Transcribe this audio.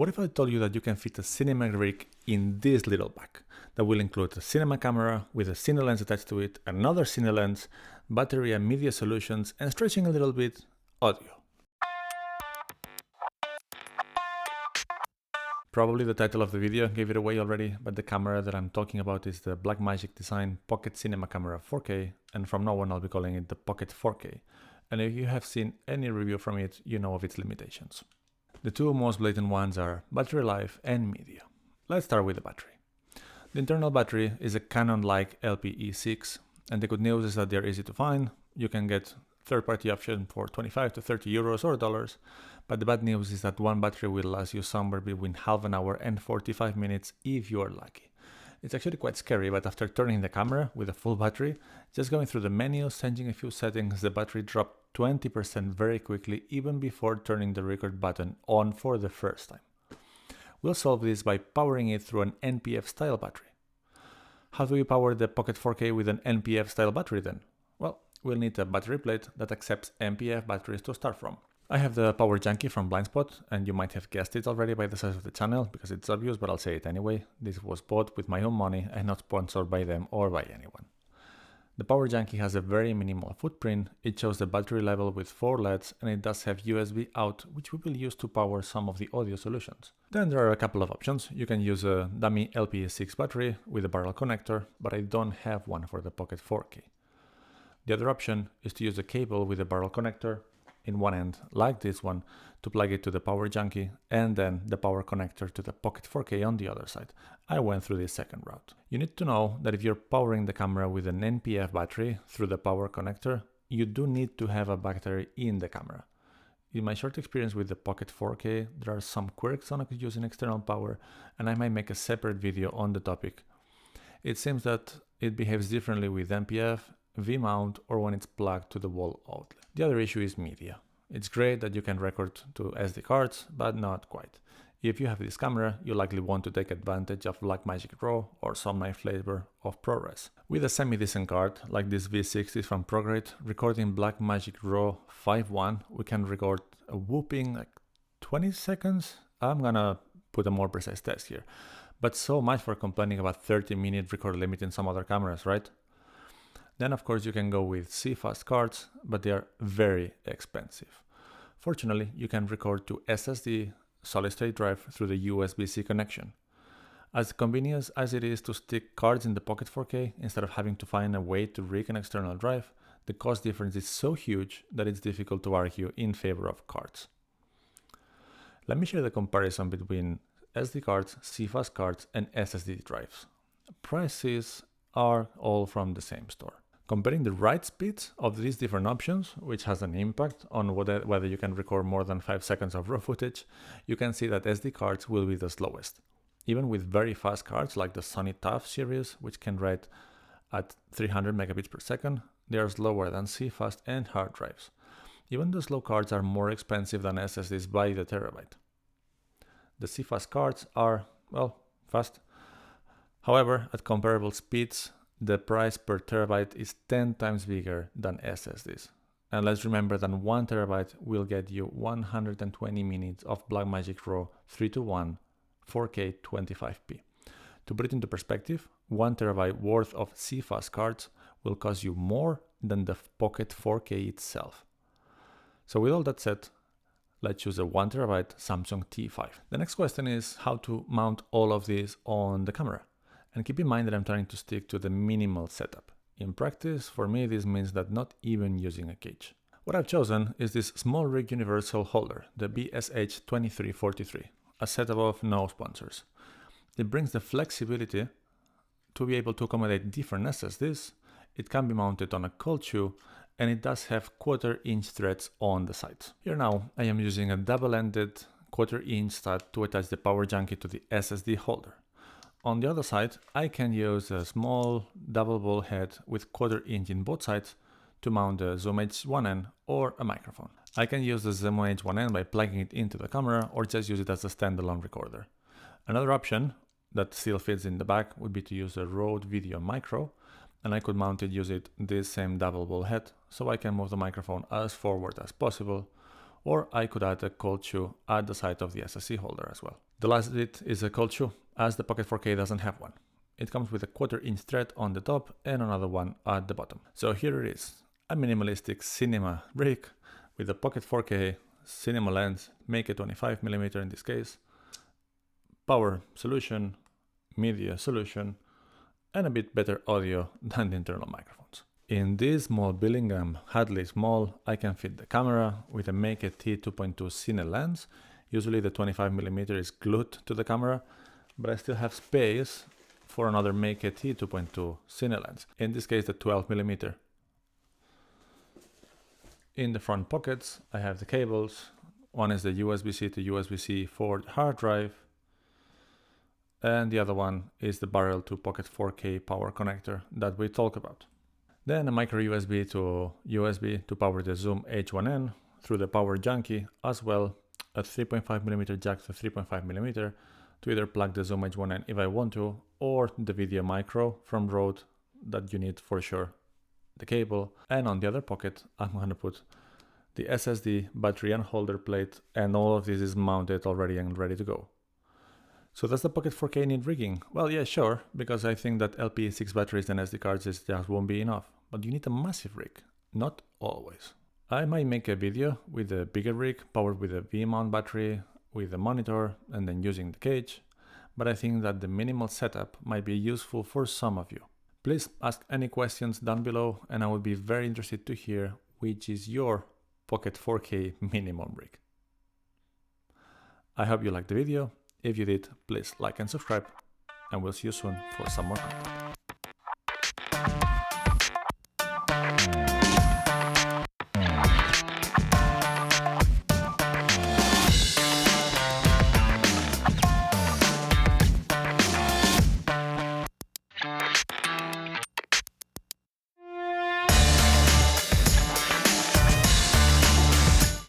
What if I told you that you can fit a cinema rig in this little bag that will include a cinema camera with a cine lens attached to it, another cine lens, battery and media solutions, and stretching a little bit, audio? Probably the title of the video gave it away already, but the camera that I'm talking about is the Blackmagic Design Pocket Cinema Camera 4K, and from now on I'll be calling it the Pocket 4K. And if you have seen any review from it, you know of its limitations. The two most blatant ones are battery life and media. Let's start with the battery. The internal battery is a Canon-like LPE6, and the good news is that they're easy to find. You can get third-party option for 25 to 30 euros or dollars, but the bad news is that one battery will last you somewhere between half an hour and 45 minutes if you are lucky. It's actually quite scary, but after turning the camera with a full battery, just going through the menus, changing a few settings, the battery dropped 20% very quickly, even before turning the record button on for the first time. We'll solve this by powering it through an NPF style battery. How do we power the Pocket 4K with an NPF style battery then? Well, we'll need a battery plate that accepts NPF batteries to start from. I have the Power Junkie from Blindspot, and you might have guessed it already by the size of the channel because it's obvious, but I'll say it anyway. This was bought with my own money and not sponsored by them or by anyone. The Power Junkie has a very minimal footprint. It shows the battery level with 4 LEDs, and it does have USB out, which we will use to power some of the audio solutions. Then there are a couple of options. You can use a dummy LPE6 battery with a barrel connector, but I don't have one for the Pocket 4K. The other option is to use a cable with a barrel connector in one end, like this one, to plug it to the Power Junkie, and then the power connector to the Pocket 4K on the other side. I went through this second route. You need to know that if you're powering the camera with an NPF battery through the power connector, you do need to have a battery in the camera. In my short experience with the Pocket 4K, there are some quirks on using external power, and I might make a separate video on the topic. It seems that it behaves differently with NPF, V-mount, or when it's plugged to the wall outlet. The other issue is media. It's great that you can record to SD cards, but not quite. If you have this camera, you likely want to take advantage of Blackmagic RAW or some nice flavor of ProRes. With a semi-decent card, like this V60 from ProGrade, recording Blackmagic RAW 5.1, we can record a whooping 20 seconds. I'm gonna put a more precise test here. But so much for complaining about 30-minute record limit in some other cameras, right? Then of course you can go with CFast cards, but they are very expensive. Fortunately, you can record to SSD solid-state drive through the USB-C connection. As convenient as it is to stick cards in the Pocket 4K instead of having to find a way to rig an external drive, the cost difference is so huge that it's difficult to argue in favor of cards. Let me share the comparison between SD cards, CFast cards, and SSD drives. Prices are all from the same store. Comparing the write speeds of these different options, which has an impact on whether you can record more than 5 seconds of raw footage, you can see that SD cards will be the slowest. Even with very fast cards like the Sony TUF series, which can write at 300 megabits per second, they are slower than CFast and hard drives. Even the slow cards are more expensive than SSDs by the terabyte. The CFast cards are, well, fast. However, at comparable speeds, the price per terabyte is 10 times bigger than SSDs. And let's remember that 1 terabyte will get you 120 minutes of Blackmagic RAW 3:1 4K 25p. To put it into perspective, 1 terabyte worth of CFast cards will cost you more than the Pocket 4K itself. So with all that said, let's choose a 1 terabyte Samsung T5. The next question is how to mount all of these on the camera. And keep in mind that I'm trying to stick to the minimal setup. In practice, for me, this means that not even using a cage. What I've chosen is this small rig universal holder, the BSH2343, a setup of no sponsors. It brings the flexibility to be able to accommodate different SSDs. It can be mounted on a cold shoe, and it does have 1/4-inch threads on the sides. Here now, I am using a double-ended 1/4-inch stud to attach the Power Junkie to the SSD holder. On the other side, I can use a small double ball head with 1/4-inch in both sides to mount a Zoom H1n or a microphone. I can use the Zoom H1n by plugging it into the camera or just use it as a standalone recorder. Another option that still fits in the back would be to use a Rode Videomicro, and I could mount it using this same double ball head so I can move the microphone as forward as possible, or I could add a cold shoe at the side of the SSD holder as well. The last bit is a cold shoe, as the Pocket 4K doesn't have one. It comes with a 1/4 inch thread on the top and another one at the bottom. So here it is, a minimalistic cinema rig with a Pocket 4K cinema lens, make a 25mm in this case, power solution, media solution, and a bit better audio than the internal microphones. In this small Billingham Hadley Small, I can fit the camera with a Make a T2.2 Cine lens. Usually the 25mm is glued to the camera, but I still have space for another Make a T2.2 Cine lens, in this case the 12mm. In the front pockets I have the cables. One is the USB-C to USB-C for the hard drive, and the other one is the barrel to Pocket 4K power connector that we talk about. Then a micro USB to power the Zoom H1N through the power junkie, as well a 3.5mm jack to 3.5mm to either plug the Zoom H1N if I want to, or the Videomicro from Rode that you need for sure, the cable. And on the other pocket I'm going to put the SSD, battery and holder plate, and all of this is mounted already and ready to go. So does the Pocket 4K need rigging? Well, yeah, sure, because I think that LP6 batteries and SD cards just won't be enough. But you need a massive rig, not always. I might make a video with a bigger rig, powered with a V-mount battery, with a monitor, and then using the cage, but I think that the minimal setup might be useful for some of you. Please ask any questions down below, and I would be very interested to hear which is your Pocket 4K minimum rig. I hope you liked the video. If you did, please like and subscribe, and we'll see you soon for some more content.